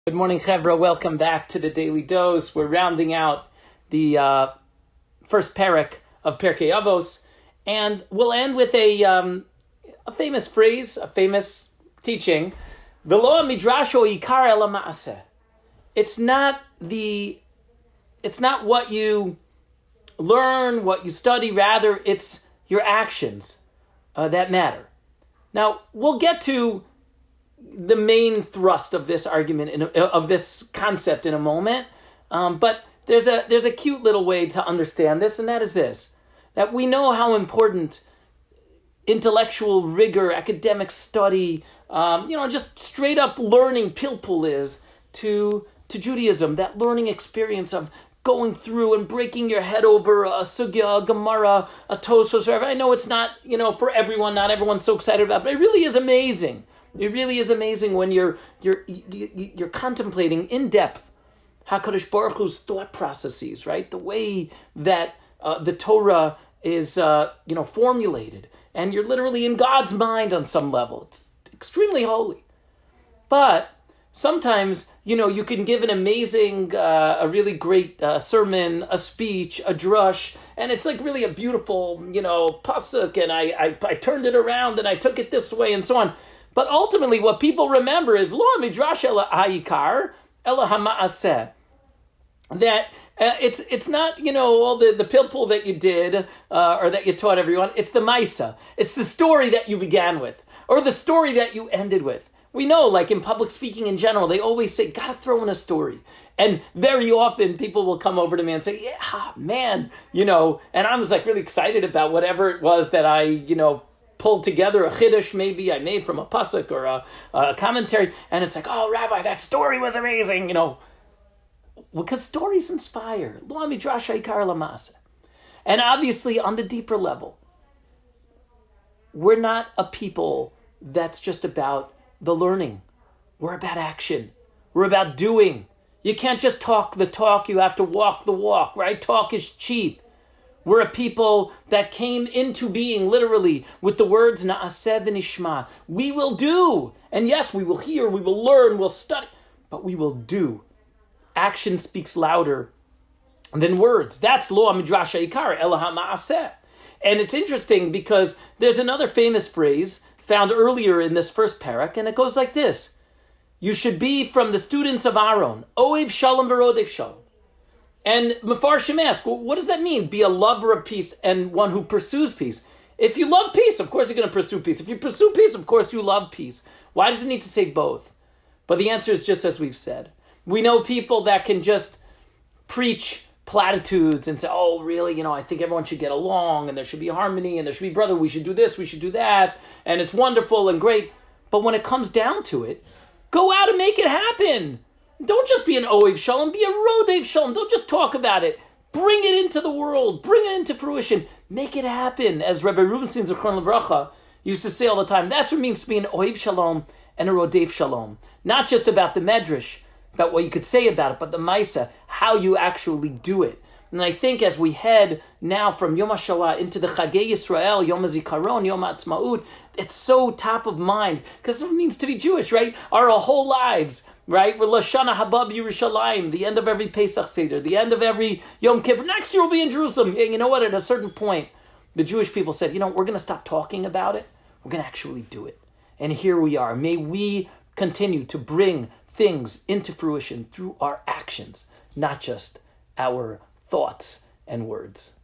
Good morning, Chevra. Welcome back to the Daily Dose. We're rounding out the first parak of Pirkei Avos, and we'll end with a famous phrase, a famous teaching. V'lo midrasho ikar ela ma'aseh. It's not what you learn, what you study. Rather, it's your actions that matter. Now, we'll get to the main thrust of this argument, of this concept in a moment. But there's a cute little way to understand this, and that is this: that we know how important intellectual rigor, academic study, just straight up learning pilpul is to Judaism. That learning experience of going through and breaking your head over a sugya, a gemara, a tosfos, whatever. I know it's not, for everyone. Not everyone's so excited about it, but it really is amazing. It really is amazing when you're contemplating in depth HaKadosh Baruch Hu's thought processes, right? The way that the Torah is formulated, and you're literally in God's mind on some level. It's extremely holy. But sometimes, you can give an amazing, a really great sermon, a speech, a drush, and it's like really a beautiful, pasuk, and I turned it around and I took it this way and so on. But ultimately, what people remember is lo midrash ela ha'ikar ela hama'aseh. That it's not all the pilpul that you did or that you taught everyone. It's the maisa. It's the story that you began with or the story that you ended with. We know, like in public speaking in general, they always say, gotta throw in a story. And very often people will come over to me and say, yeah, man, and I was like really excited about whatever it was that I, pulled together, a chiddush maybe I made from a pasuk or a commentary, and it's like, oh, Rabbi, that story was amazing, because stories inspire. Lo midrash ha'ikar lama'aseh. And obviously, on the deeper level, we're not a people that's just about the learning. We're about action. We're about doing. You can't just talk the talk, you have to walk the walk, right? Talk is cheap. We're a people that came into being literally with the words na'aseh v'nishma. We will do. And yes, we will hear, we will learn, we'll study, but we will do. Action speaks louder than words. That's lo midrash ha'ikar ela ha'ma'aseh. And it's interesting because there's another famous phrase found earlier in this first parak, and it goes like this: you should be from the students of Aaron, oev shalom v'rodev shalom. And Mefarshim ask, well, what does that mean? Be a lover of peace and one who pursues peace. If you love peace, of course you're going to pursue peace. If you pursue peace, of course you love peace. Why does it need to say both? But the answer is just as we've said. We know people that can just preach platitudes and say, oh, really, I think everyone should get along and there should be harmony and there should be brother, we should do this, we should do that, and it's wonderful and great. But when it comes down to it, go out and make it happen. Don't just be an Oev Shalom, be a Rodev Shalom. Don't just talk about it. Bring it into the world. Bring it into fruition. Make it happen. As Rabbi Rubenstein Zichron Livracha used to say all the time, that's what it means to be an Oev Shalom and a Rodev Shalom. Not just about the medrash, about what you could say about it, but the Maisa, how you actually do it. And I think as we head now from Yom HaShoah into the Chagei Yisrael, Yom HaZikaron, Yom HaAtzmaut, it's so top of mind because it means to be Jewish, right? Our whole lives, right? We're Lashana Habab Yerushalayim, the end of every Pesach Seder, the end of every Yom Kippur. Next year we'll be in Jerusalem. And you know what? At a certain point, the Jewish people said, we're going to stop talking about it. We're going to actually do it. And here we are. May we continue to bring things into fruition through our actions, not just our thoughts and words.